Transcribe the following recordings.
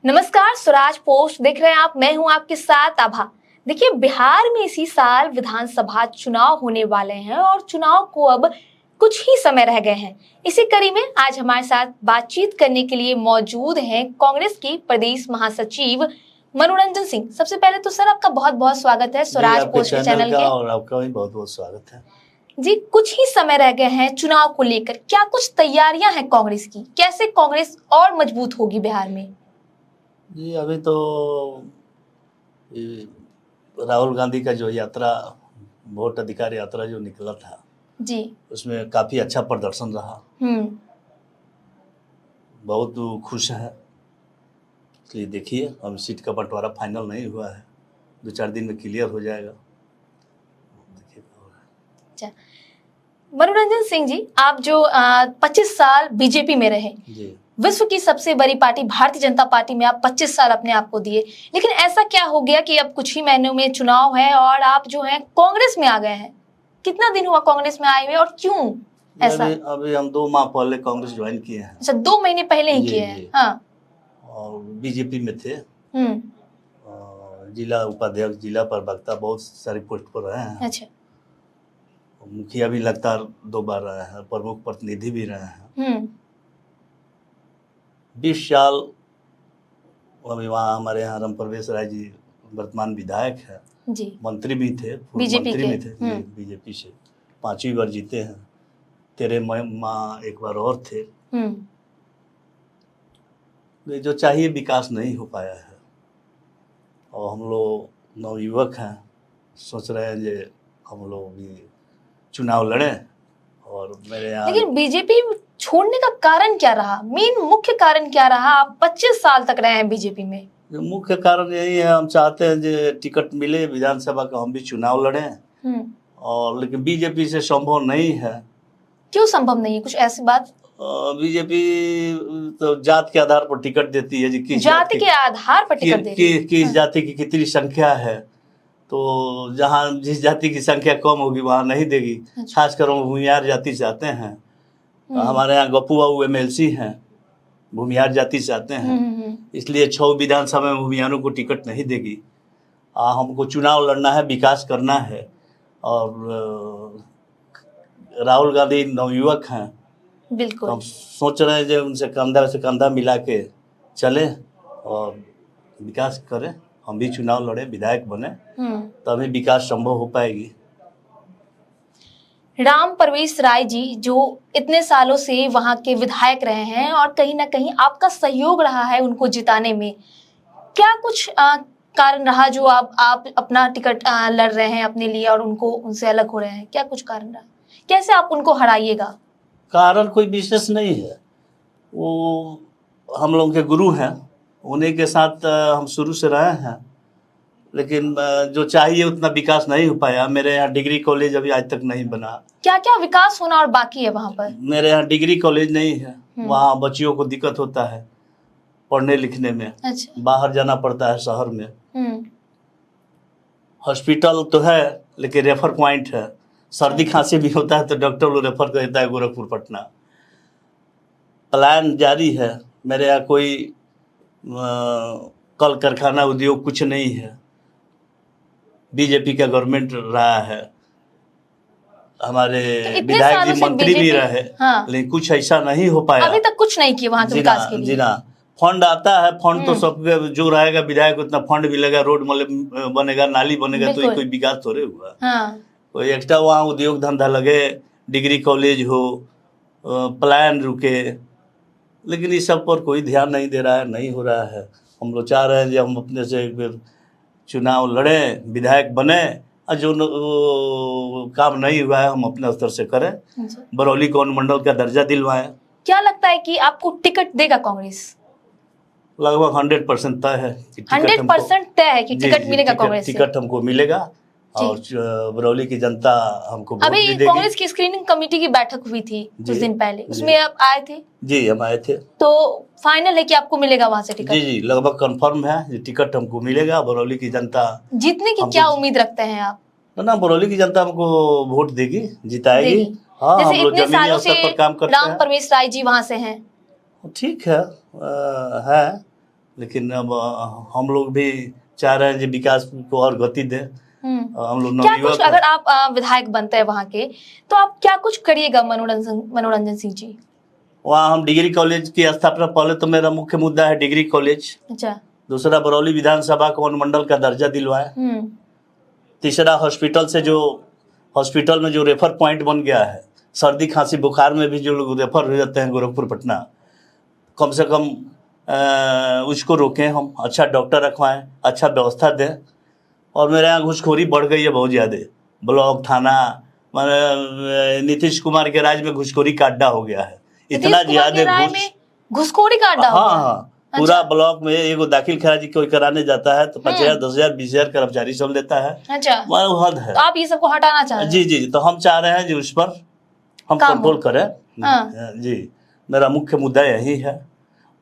नमस्कार, स्वराज पोस्ट देख रहे हैं आप। मैं हूं आपके साथ आभा। देखिए, बिहार में इसी साल विधानसभा चुनाव होने वाले हैं और चुनाव को अब कुछ ही समय रह गए हैं। इसी कड़ी में आज हमारे साथ बातचीत करने के लिए मौजूद हैं कांग्रेस की प्रदेश महासचिव मनोरंजन सिंह। सबसे पहले तो सर, आपका बहुत बहुत स्वागत है स्वराज पोस्ट के चैनल के। और आपका भी बहुत बहुत स्वागत है जी। कुछ ही समय रह गए हैं चुनाव को लेकर, क्या कुछ तैयारियां हैं कांग्रेस की? कैसे कांग्रेस और मजबूत होगी बिहार में? जी, अभी तो ये राहुल गांधी का जो यात्रा, वोट अधिकार यात्रा जो निकला था जी, उसमें काफ़ी अच्छा प्रदर्शन रहा। बहुत खुश है। इसलिए देखिए, अब सीट का बंटवारा फाइनल नहीं हुआ है, 2-4 दिन में क्लियर हो जाएगा। देखिए। अच्छा, मनोरंजन सिंह जी, आप जो 25 साल बीजेपी में रहे जी, विश्व की सबसे बड़ी पार्टी भारतीय जनता पार्टी में आप 25 साल अपने आप को दिए, लेकिन ऐसा क्या हो गया कि अब कुछ ही महीनों में चुनाव है और आप जो है कांग्रेस में आ गए हैं? कितना दिन हुआ कांग्रेस में आए हुए और क्यों ऐसा? अभी हम 2 माह पहले कांग्रेस ज्वाइन किए हैं। अच्छा, 2 महीने पहले ही किए हैं। हाँ। और बीजेपी में थे। हम्म। जिला उपाध्यक्ष, जिला प्रवक्ता, बहुत सारी पोस्ट पर रहे हैं। अच्छा। मुखिया भी लगातार 2 बार रहे हैं, प्रमुख प्रतिनिधि भी रहे हैं। 20 साल अभी वहाँ हमारे यहाँ राम प्रवेश राय जी वर्तमान विधायक है जी, मंत्री भी थे, बीजेपी मंत्री के। भी थे बीजेपी से 5वीं बार जीते हैं। 13 माह एक बार और थे। जो चाहिए विकास नहीं हो पाया है और हम लोग नवयुवक हैं, सोच रहे हैं जो हम लोग भी चुनाव लड़ें। और मेरे यहाँ लेकिन बीजेपी छोड़ने का कारण क्या रहा? मेन मुख्य कारण क्या रहा? आप 25 साल तक रहे हैं बीजेपी में। जो मुख्य कारण यही है, हम चाहते हैं जो टिकट मिले विधानसभा का, हम भी चुनाव लड़ें। और लेकिन बीजेपी से संभव नहीं है। क्यों संभव नहीं है? कुछ ऐसी बात? बीजेपी तो जात के आधार पर टिकट देती है। किस जाति के आधार पर टिकट दे रही है? किस जाति की कितनी संख्या है, तो जहाँ जिस जाति की संख्या कम होगी वहाँ नहीं देगी। खासकर हम भूमिहार जाति से आते हैं। हमारे यहाँ गप्पू बाबू MLC हैं, भूमिहार जाति से आते हैं, इसलिए 6 विधानसभा में भूमिहारों को टिकट नहीं देगी। हमको चुनाव लड़ना है, विकास करना है। और राहुल गांधी नवयुवक हैं, बिल्कुल। तो हम सोच रहे हैं जो उनसे कंधा से कंधा मिला के चले और विकास करें। हम भी चुनाव लड़े, विधायक बने, तभी विकास संभव हो पाएगी। राम प्रवेश राय जी जो इतने सालों से वहां के विधायक रहे हैं और कहीं ना कहीं आपका सहयोग रहा है उनको जिताने में, क्या कुछ कारण रहा जो आप अपना टिकट लड़ रहे हैं अपने लिए और उनको उनसे अलग हो रहे हैं? क्या कुछ कारण रहा? कैसे आप उनको हराइएगा? कारण कोई विशेष नहीं है, वो हम लोगों के गुरु हैं, उन्हीं के साथ हम शुरू से रहे हैं। लेकिन जो चाहिए उतना विकास नहीं हो पाया। मेरे यहाँ डिग्री कॉलेज अभी आज तक नहीं बना। क्या क्या विकास होना और बाकी है वहाँ पर? मेरे यहाँ डिग्री कॉलेज नहीं है, वहाँ बच्चियों को दिक्कत होता है पढ़ने लिखने में। अच्छा। बाहर जाना पड़ता है शहर में। हॉस्पिटल तो है लेकिन रेफर पॉइंट है। सर्दी खांसी भी होता है तो डॉक्टर लोग रेफर करता है गोरखपुर, पटना। प्लान जारी है। मेरे यहाँ कोई कल कारखाना उद्योग कुछ नहीं है। बीजेपी का गवर्नमेंट रहा है, हमारे विधायक जी मंत्री भी रहे। लेकिन कुछ ऐसा नहीं हो पाया। अभी तक कुछ नहीं किया वहाँ के विकास के लिए। जी ना, फंड आता है, फंड तो सब जो रहेगा विधायक उतना फंड मिलेगा, रोड बनेगा, नाली बनेगा, तो कोई विकास थोड़े हुआ। कोई एक्स्ट्रा वहाँ उद्योग धंधा लगे, डिग्री कॉलेज हो, प्लान रुके, लेकिन इस सब पर कोई ध्यान नहीं दे रहा है, नहीं हो रहा है। हम लोग चाह रहे हैं कि हम अपने से एक बार चुनाव लड़ें, विधायक बने, और जो काम नहीं हुआ है हम अपने स्तर से करें। बरौली को अनुमंडल का दर्जा दिलवाएं। क्या लगता है कि आपको टिकट देगा कांग्रेस? लगभग 100% तय है। 100% तय है कि टिकट मिलेगा कांग्रेस से? टिकट हमको मिलेगा और बरौली की जनता हमको वोट भी देगी। कांग्रेस की स्क्रीनिंग कमेटी की बैठक हुई थी कुछ दिन पहले, उसमें आप आए थे? जी, हम आए थे। तो फाइनल है कि आपको मिलेगा वहां से टिकट? जी, लगभग कंफर्म है, टिकट हमको मिलेगा। बरौली की जनता जीतने की क्या उम्मीद रखते हैं आप? ना, बरौली की जनता हमको वोट देगी, जिताएगी। हाँ, जैसे इतने सालों से राम प्रवेश राय जी वहां से हैं। ठीक है, लेकिन अब हम लोग भी चाह रहे हैं कि विकास को और गति दें। हम लोग क्या कुछ अगर आप विधायक बनते हैं वहाँ के, तो आप क्या कुछ करिएगा मनोरंजन सिंह जी? वहाँ हम डिग्री कॉलेज की स्थापना, पहले तो मेरा मुख्य मुद्दा है डिग्री कॉलेज। अच्छा। दूसरा, बरौली विधानसभा को अनुमंडल का दर्जा दिलवाए। तीसरा, हॉस्पिटल में जो रेफर पॉइंट बन गया है, सर्दी खांसी बुखार में भी जो लोग रेफर हो जाते हैं गोरखपुर पटना, कम से कम उसको रोकें हम, अच्छा डॉक्टर रखवाएं, अच्छा व्यवस्था दें। और मेरे यहाँ घूसखोरी बढ़ गई है बहुत ज़्यादा। ब्लॉक थाना, माने नीतीश कुमार के राज में घूसखोरी का अड्डा हो गया है, इतना ज्यादा घूसखोरी का अड्डा। हाँ, पूरा ब्लॉक में एगो दाखिल खराजी कोई कराने जाता है तो 5,000, 10,000, 20,000 कर्मचारी सब लेता है। अच्छा, हद है। तो आप ये सबको हटाना चाह रहे हैं? जी, तो हम चाह रहे हैं जी उस पर हम कंट्रोल करें। जी, मेरा मुख्य मुद्दा यही है।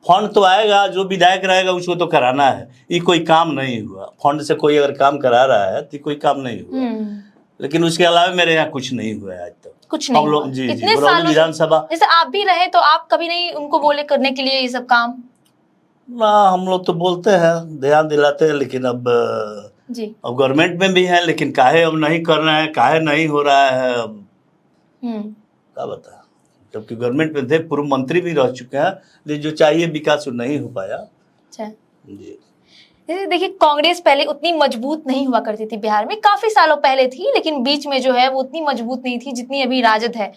फंड तो आएगा, जो विधायक रहेगा उसको तो कराना है। ये कोई काम नहीं हुआ, फंड से कोई अगर काम करा रहा है तो कोई काम नहीं हुआ। लेकिन उसके अलावा मेरे यहाँ कुछ नहीं हुआ है आज तक। कुछ नहीं। हम लोग जी इतने सालों विधानसभा, जैसे आप भी रहे, तो आप कभी नहीं उनको बोले करने के लिए ये सब काम? ना, हम लोग तो बोलते हैं, ध्यान दिलाते हैं, लेकिन अब गवर्नमेंट में भी है, लेकिन काहे अब नहीं कर रहे हैं, काहे नहीं हो रहा है, अब क्या बता। जबकि गवर्नमेंट में थे, पूर्व मंत्री भी रह चुके हैं, लेकिन जो चाहिए विकास वो नहीं हो पाया। अच्छा जी। देखिए, कांग्रेस पहले उतनी मजबूत नहीं हुआ करती थी बिहार में, काफी सालों पहले थी, लेकिन बीच में जो है वो उतनी मजबूत नहीं थी जितनी अभी राजद है।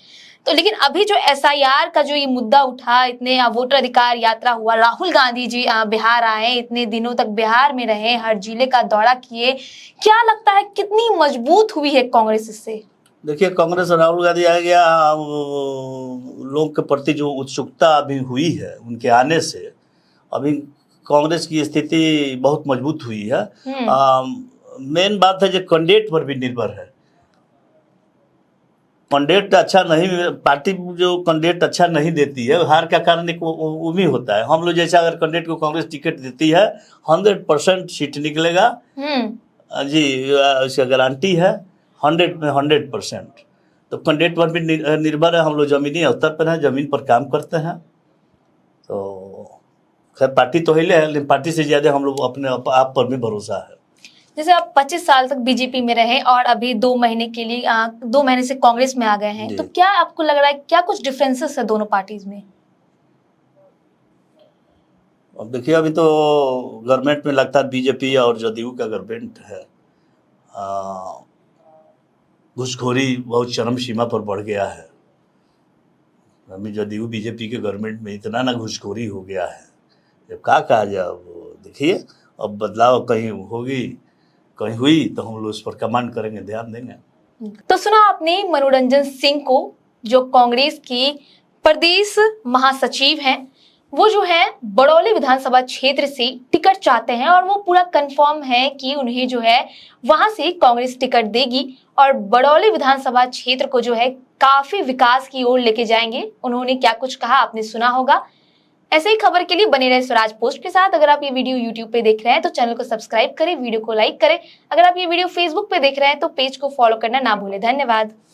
तो लेकिन अभी जो SIR का जो ये मुद्दा उठा, इतने वोटर अधिकार यात्रा हुआ, राहुल गांधी जी बिहार आए, इतने दिनों तक बिहार में रहे, हर जिले का दौरा किए, क्या लगता है कितनी मजबूत हुई है कांग्रेस इससे? देखिए, कांग्रेस राहुल गांधी आ गया, लोग के प्रति जो उत्सुकता अभी हुई है उनके आने से, अभी कांग्रेस की स्थिति बहुत मजबूत हुई है। मेन बात है जो कैंडिडेट पर भी निर्भर है। कैंडिडेट अच्छा नहीं, पार्टी जो कैंडिडेट अच्छा नहीं देती है, हार का कारण एक वो भी होता है। हम लोग जैसा अगर कैंडिडेट को कांग्रेस टिकट देती है, 100% सीट निकलेगा जी, इसका गारंटी है, 100 में 100%। तो कैंडिडेट पर भी निर्भर है। हम लोग जमीनी स्तर पर हैं, जमीन पर काम करते हैं। तो खैर, पार्टी तो हिले है, लेकिन पार्टी से ज्यादा हम लोग अपने आप पर भी भरोसा है। जैसे आप 25 साल तक बीजेपी में रहे और अभी 2 महीने के लिए 2 महीने से कांग्रेस में आ गए हैं, तो क्या आपको लग रहा है, क्या कुछ डिफरेंसेस है दोनों पार्टीज में? अब देखिए, अभी तो गवर्नमेंट में लगता है बीजेपी और जदयू का गवर्नमेंट है। घूसखोरी बहुत चरम सीमा पर बढ़ गया है। अभी जदयू बीजेपी के गवर्नमेंट में इतना ना घूसखोरी हो गया है, जब क्या कहा जाए। देखिए, अब बदलाव कहीं होगी, कहीं हुई तो हम लोग उस पर कमांड करेंगे, ध्यान देंगे। तो सुना आपने मनोरंजन सिंह को, जो कांग्रेस की प्रदेश महासचिव हैं। वो जो है बरौली विधानसभा क्षेत्र से टिकट चाहते हैं और वो पूरा कंफर्म है कि उन्हें जो है वहां से कांग्रेस टिकट देगी और बरौली विधानसभा क्षेत्र को जो है काफी विकास की ओर लेके जाएंगे। उन्होंने क्या कुछ कहा आपने सुना होगा। ऐसे ही खबर के लिए बने रहे स्वराज पोस्ट के साथ। अगर आप ये वीडियो YouTube पे देख रहे हैं तो चैनल को सब्सक्राइब करें, वीडियो को लाइक करें। अगर आप ये वीडियो Facebook पे देख रहे हैं तो पेज को फॉलो करना ना भूलें। धन्यवाद।